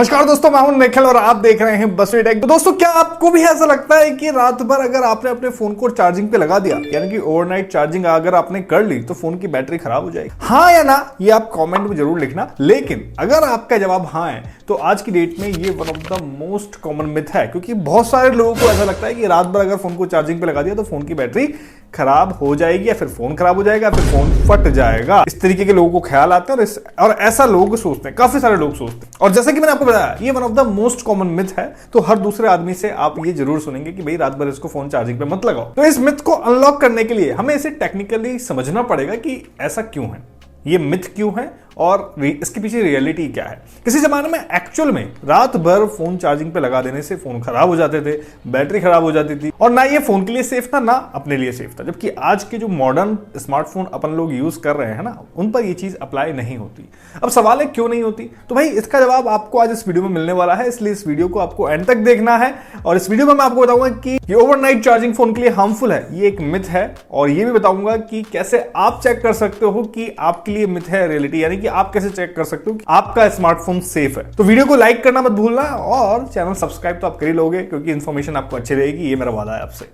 नमस्कार दोस्तों, मैं हूं निखिल और आप देख रहे हैं बसवी टेक। तो दोस्तों, क्या आपको भी ऐसा लगता है कि रात भर अगर आपने अपने फोन को चार्जिंग पे लगा दिया, यानी कि ओवरनाइट चार्जिंग अगर आपने कर ली, तो फोन की बैटरी खराब हो जाएगी? हाँ या ना, ये आप कमेंट में जरूर लिखना। लेकिन अगर आपका जवाब हाँ है, तो आज की डेट में ये one of the most common myth है, क्योंकि बहुत सारे लोगों को ऐसा लगता है कि रात भर अगर फोन को चार्जिंग पे लगा दिया तो फोन की बैटरी खराब हो जाएगी, या फिर फोन खराब हो जाएगा, फिर फोन फट जाएगा। इस तरीके के लोगों को ख्याल आता है और ऐसा लोग सोचते हैं, काफी सारे लोग सोचते हैं। और जैसा कि मैंने आपको बताया, ये one of the most common myth है। तो हर दूसरे आदमी से आप ये जरूर सुनेंगे कि भाई रात भर इसको फोन चार्जिंग पे मत लगाओ। तो इस मिथ को अनलॉक करने के लिए हमें इसे टेक्निकली समझना पड़ेगा कि ऐसा क्यों है, ये मिथ क्यों है और इसके पीछे रियलिटी क्या है। किसी जमाने में एक्चुअल में रात भर फोन चार्जिंग पे लगा देने से फोन खराब हो जाते थे, बैटरी खराब हो जाती थी, और ना ये फोन के लिए सेफ था ना अपने लिए सेफ था। जबकि आज के जो मॉडर्न स्मार्टफोन अपन लोग यूज कर रहे हैं ना, उन पर ये चीज अप्लाई नहीं होती। अब सवाल है क्यों नहीं होती, तो भाई इसका जवाब आपको आज इस वीडियो में मिलने वाला है, इसलिए इस वीडियो को आपको एंड तक देखना है। और इस वीडियो में मैं आपको बताऊंगा कि ये ओवरनाइट चार्जिंग फोन के लिए हार्मफुल है, ये एक मिथ है, और ये भी बताऊंगा कि कैसे आप चेक कर सकते हो कि आपके लिए मिथ है रियलिटी, यानी कि आप कैसे चेक कर सकते हो कि आपका स्मार्टफोन सेफ है। तो वीडियो को लाइक करना मत भूलना, और चैनल सब्सक्राइब तो आप कर ही लोगे, क्योंकि इंफॉर्मेशन आपको अच्छी रहेगी, ये मेरा वादा है आपसे।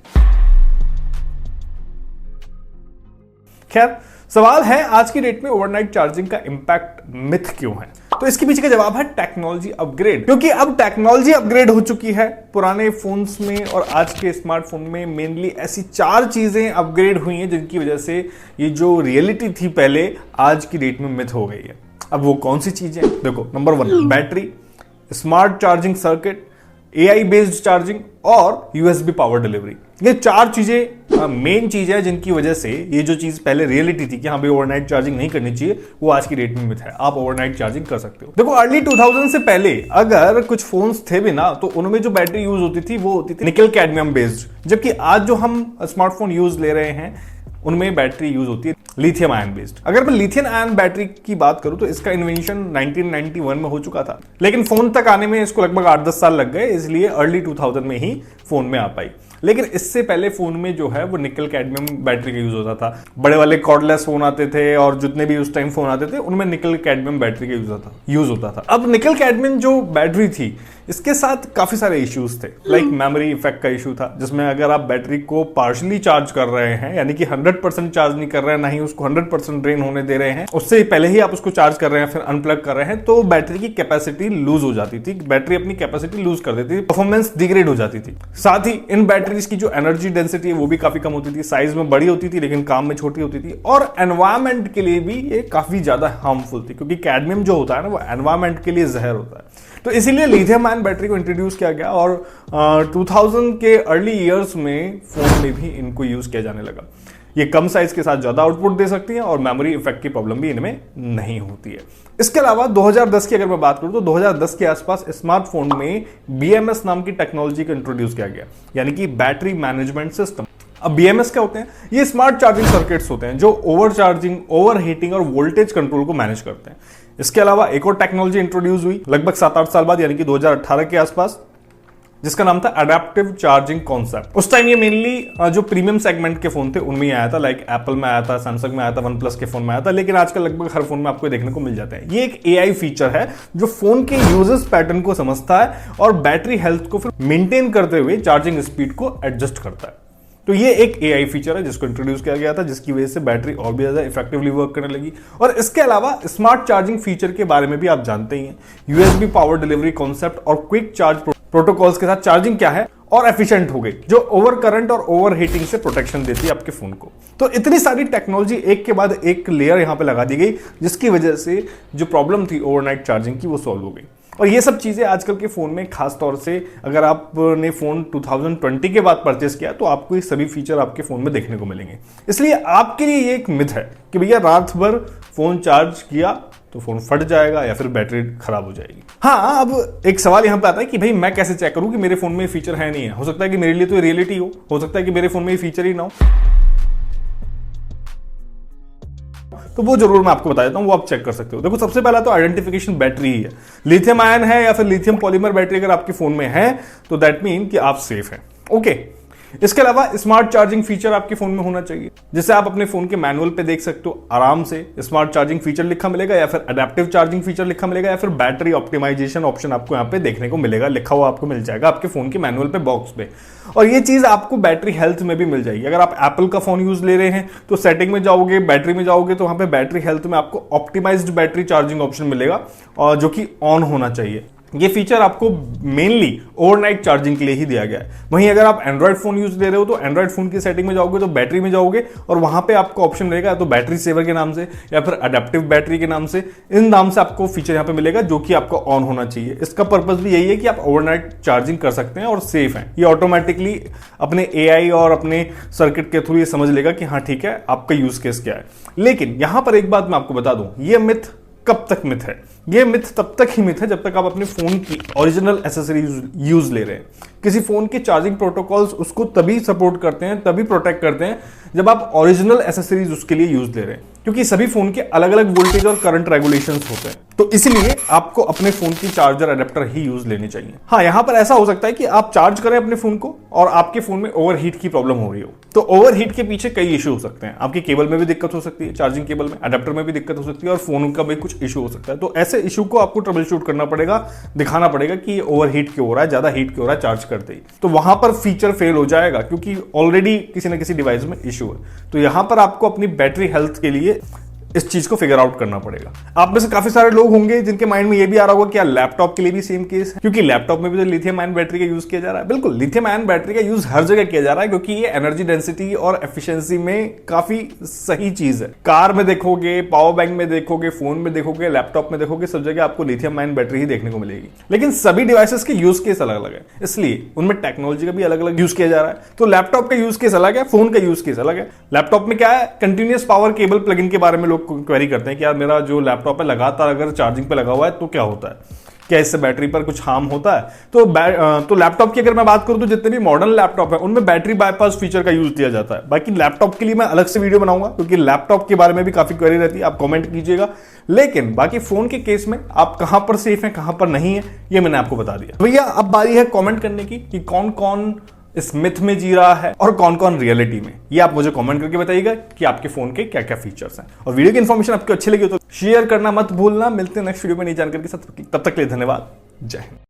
खैर, सवाल है आज की डेट में ओवरनाइट चार्जिंग का इंपैक्ट मिथ क्यों है। तो इसके पीछे का जवाब है टेक्नोलॉजी अपग्रेड। क्योंकि अब टेक्नोलॉजी अपग्रेड हो चुकी है। पुराने फोन्स में और आज के स्मार्टफोन में मेनली ऐसी 4 चीजें अपग्रेड हुई हैं, जिनकी वजह से ये जो रियलिटी थी पहले, आज की डेट में मिथ हो गई है। अब वो कौन सी चीजें? देखो, number 1 battery, smart charging circuit, AI based charging और USB पावर डिलीवरी। ये 4 चीजें मेन चीज है, जिनकी वजह से ये जो चीज पहले रियलिटी थी कि हाँ भाई ओवरनाइट चार्जिंग नहीं करनी चाहिए, वो आज की डेट में मिथ है। आप ओवरनाइट चार्जिंग कर सकते हो। देखो, अर्ली 2000 से पहले अगर कुछ फोन्स थे भी ना, तो उनमें जो बैटरी यूज होती थी वो होती थी निकल कैडमियम बेस्ड। जबकि आज जो हम स्मार्टफोन यूज ले रहे हैं, उनमें बैटरी यूज होती है लिथियम आयन बेस्ड। अगर मैं लिथियम आयन बैटरी की बात करूं, तो इसका इन्वेंशन 1991 में हो चुका था, लेकिन फोन तक आने में इसको लगभग 8-10 साल लग गए, इसलिए अर्ली 2000 में ही फोन में आ पाई। लेकिन इससे पहले फोन में जो है वो निकल कैडमियम बैटरी का यूज होता था। बड़े वाले कॉर्डलेस फोन आते थे, और जितने भी उस टाइम फोन आते थे, उनमें निकल कैडमियम बैटरी का यूज होता था। अब निकल कैडमियम जो बैटरी थी, इसके साथ काफी सारे इश्यूज थे। लाइक मेमोरी इफेक्ट का इशू था, जिसमें अगर आप बैटरी को पार्शियली चार्ज कर रहे हैं, यानी कि 100% चार्ज नहीं कर रहे हैं, ना ही उसको 100% ड्रेन होने दे रहे हैं, उससे पहले ही आप उसको चार्ज कर रहे हैं, फिर अनप्लग कर रहे हैं, तो बैटरी की कैपेसिटी लूज हो जाती थी। बैटरी अपनी कैपेसिटी लूज कर देती थी, परफॉर्मेंस डिग्रेड हो जाती थी। साथ ही इन बैटरीज की जो एनर्जी डेंसिटी है वो भी काफी कम होती थी, साइज में बड़ी होती थी लेकिन काम में छोटी होती थी, और एनवायरमेंट के लिए भी ये काफी ज्यादा हार्मफुल थी, क्योंकि कैडमियम जो होता है ना, वो एनवायरमेंट के लिए जहर होता है। तो इसीलिए लिथियम आयन बैटरी को इंट्रोड्यूस किया गया, और 2000 के अर्ली ईयर्स में फोन में भी इनको यूज किया जाने लगा। ये कम साइज के साथ ज्यादा आउटपुट दे सकती हैं, और मेमोरी इफेक्ट की प्रॉब्लम भी इनमें नहीं होती है। इसके अलावा 2010 की अगर मैं बात करूं, तो 2010 के आसपास स्मार्टफोन में BMS नाम की टेक्नोलॉजी को इंट्रोड्यूस किया गया, यानी कि बैटरी मैनेजमेंट सिस्टम। अब BMS क्या होते हैं? ये स्मार्ट चार्जिंग सर्किट्स होते हैं जो ओवर चार्जिंग, ओवर हीटिंग और वोल्टेज कंट्रोल को मैनेज करते हैं। इसके अलावा एक और टेक्नोलॉजी इंट्रोड्यूस हुई लगभग 7-8 साल बाद, यानी कि 2018 के आसपास, जिसका नाम था अडैप्टिव चार्जिंग कॉन्सेप्ट। उस टाइम ये मेनली जो प्रीमियम सेगमेंट के फोन थे उनमें आया था, लाइक एप्पल में आया था, सैमसंग में आया था, वन प्लस के फोन में आया था, लेकिन आजकल लगभग हर फोन में आपको देखने को मिल जाता है। ये एक AI फीचर है जो फोन के यूजर्स पैटर्न को समझता है और बैटरी हेल्थ को फिर मेंटेन करते हुए चार्जिंग स्पीड को एडजस्ट करता है। तो ये एक AI फीचर है जिसको इंट्रोड्यूस किया गया था, जिसकी वजह से बैटरी और भी ज्यादा इफेक्टिवली वर्क करने लगी। और इसके अलावा स्मार्ट चार्जिंग फीचर के बारे में भी आप जानते ही हैं। USB पावर डिलीवरी कॉन्सेप्ट और क्विक चार्ज प्रोटोकॉल्स के साथ चार्जिंग क्या है और एफिशिएंट हो गई, जो ओवर करंट और ओवर हीटिंग से प्रोटेक्शन देती है आपके फोन को। तो इतनी सारी टेक्नोलॉजी एक के बाद एक लेयर यहां पे लगा दी गई, जिसकी वजह से जो प्रॉब्लम थी ओवरनाइट चार्जिंग की, वो सॉल्व हो गई। और ये सब चीजें आजकल के फोन में, खास तौर से अगर आपने फोन 2020 के बाद परचेस किया, तो आपको ये सभी फीचर आपके फोन में देखने को मिलेंगे। इसलिए आपके लिए ये एक मिथ है कि भैया रात भर फोन चार्ज किया तो फोन फट जाएगा या फिर बैटरी खराब हो जाएगी। हाँ, अब एक सवाल यहां पे आता है कि भाई मैं कैसे चेक करूं कि मेरे फोन में ये फीचर है नहीं है। हो सकता है कि मेरे लिए तो रियलिटी हो सकता है कि मेरे फोन में ये फीचर ही ना हो, तो वो जरूर मैं आपको बता देता हूं, वो आप चेक कर सकते हो। देखो, सबसे पहला तो आइडेंटिफिकेशन बैटरी ही है। लिथियम आयन है या फिर लिथियम पॉलीमर बैटरी अगर आपके फोन में है, तो दैट मीन कि आप सेफ हैं। ओके, इसके अलावा स्मार्ट चार्जिंग फीचर आपके फोन में होना चाहिए, जिससे आप अपने फोन के मैनुअल पे देख सकते हो आराम से स्मार्ट चार्जिंग फीचर लिखा मिलेगा, या फिर अडेप्टिव चार्जिंग फीचर लिखा मिलेगा, या फिर बैटरी ऑप्टिमाइजेशन ऑप्शन आपको यहाँ पे देखने को मिलेगा, लिखा हुआ आपको मिल जाएगा आपके फोन के मैनुअल पे बॉक्स पे। और ये चीज आपको बैटरी हेल्थ में भी मिल जाएगी। अगर आप एप्पल का फोन यूज ले रहे हैं तो सेटिंग में जाओगे, बैटरी में जाओगे तो वहां पे बैटरी हेल्थ में आपको ऑप्टिमाइज्ड बैटरी चार्जिंग ऑप्शन मिलेगा, और जो कि ऑन होना चाहिए। ये फीचर आपको मेनली ओवरनाइट चार्जिंग के लिए ही दिया गया है। वहीं अगर आप एंड्रॉइड फोन यूज ले रहे हो तो एंड्रॉइड फोन की सेटिंग में जाओगे तो बैटरी में जाओगे और वहां पे आपको ऑप्शन मिलेगा तो बैटरी सेवर के नाम से या फिर अडेप्टिव बैटरी के नाम से, इन नाम से आपको फीचर यहां पे मिलेगा, जो कि आपको ऑन होना चाहिए। इसका पर्पस भी यही है कि आप ओवरनाइट चार्जिंग कर सकते हैं और सेफ है। ये ऑटोमेटिकली अपने AI और अपने सर्किट के थ्रू ये समझ लेगा कि हाँ ठीक है, आपका यूज केस क्या है। लेकिन यहां पर एक बात मैं आपको बता दूं, ये मिथ कब तक मिथ है? ये मिथ तब तक ही मिथ है जब तक आप अपने फोन की ओरिजिनल एसेसरीज यूज ले रहे हैं। किसी फोन के चार्जिंग प्रोटोकॉल्स उसको तभी सपोर्ट करते हैं, तभी प्रोटेक्ट करते हैं जब आप ओरिजिनल एसेसरीज उसके लिए यूज ले रहे हैं, क्योंकि सभी फोन के अलग अलग वोल्टेज और करंट रेगुलेशंस होते हैं। तो इसलिए आपको अपने फोन की चार्जर अडेप्टर ही यूज लेनी चाहिए। हाँ, यहां पर ऐसा हो सकता है कि आप चार्ज करें अपने फोन को और आपके फोन में ओवरहीट की प्रॉब्लम हो रही हो। तो ओवरहीट के पीछे कई इशू हो सकते हैं। आपकी केबल में भी दिक्कत हो सकती है, चार्जिंग केबल में, अडेप्टर में भी दिक्कत हो सकती है, और फोन का भी कुछ इशू हो सकता है। तो ऐसे इशू को आपको ट्रबल शूट करना पड़ेगा, दिखाना पड़ेगा कि ये ओवरहीट क्यों हो रहा है, ज्यादा हीट क्यों हो रहा है चार्ज करते ही। तो वहां पर फीचर फेल हो जाएगा, क्योंकि ऑलरेडी किसी ना किसी डिवाइस में इशू है। तो यहां पर आपको अपनी बैटरी हेल्थ के लिए इस चीज को फिगर आउट करना पड़ेगा। आप में से काफी सारे लोग होंगे जिनके माइंड में ये भी आ रहा होगा कि यार लैपटॉप के लिए भी सेम केस है, क्योंकि लैपटॉप में भी तो लिथियम आयन बैटरी का यूज किया जा रहा है। बिल्कुल, लिथियम आयन बैटरी का यूज हर जगह किया जा रहा है, क्योंकि ये एनर्जी डेंसिटी और एफिशिएंसी में काफी सही चीज है। कार में देखोगे, पावर बैंक में देखोगे, फोन में देखोगे, लैपटॉप में देखोगे, सब जगह आपको लिथियम आयन बैटरी ही देखने को मिलेगी। लेकिन सभी डिवाइसेस के यूज केस अलग अलग है, इसलिए उनमें टेक्नोलॉजी का भी अलग अलग यूज किया जा रहा है। तो लैपटॉप का यूज केस अलग है, फोन का यूज केस अलग है। लैपटॉप में क्या है, कंटिन्यूअस पावर केबल प्लगइन के बारे में लोग क्वेरी करते हैं कि यार मेरा जो लैपटॉप है लगातार अगर चार्जिंग पे लगा हुआ है तो क्या होता है, क्या इससे बैटरी पर कुछ हार्म होता है? तो लैपटॉप की अगर मैं बात करूं तो जितने भी मॉडर्न लैपटॉप है उनमें बैटरी बाईपास फीचर का यूज किया जाता है। बाकी लैपटॉप के लिए मैं अलग से वीडियो बनाऊंगा, क्योंकि लैपटॉप के बारे में भी काफी क्वेरी रहती है, आप कमेंट कीजिएगा। लेकिन बाकी फोन के केस में आप कहां पर सेफ है, कहां पर नहीं है, ये मैंने आपको बता दिया। भैया अब बारी है कॉमेंट करने की कि कौन कौन इस मिथ में जी रहा है और कौन कौन रियलिटी में। ये आप मुझे कमेंट करके बताइएगा कि आपके फोन के क्या क्या फीचर्स हैं। और वीडियो की इन्फॉर्मेशन आपको अच्छी लगी तो शेयर करना मत भूलना। मिलते हैं नेक्स्ट वीडियो में नई जानकारी के साथ, तब तक के लिए धन्यवाद। जय हिंद।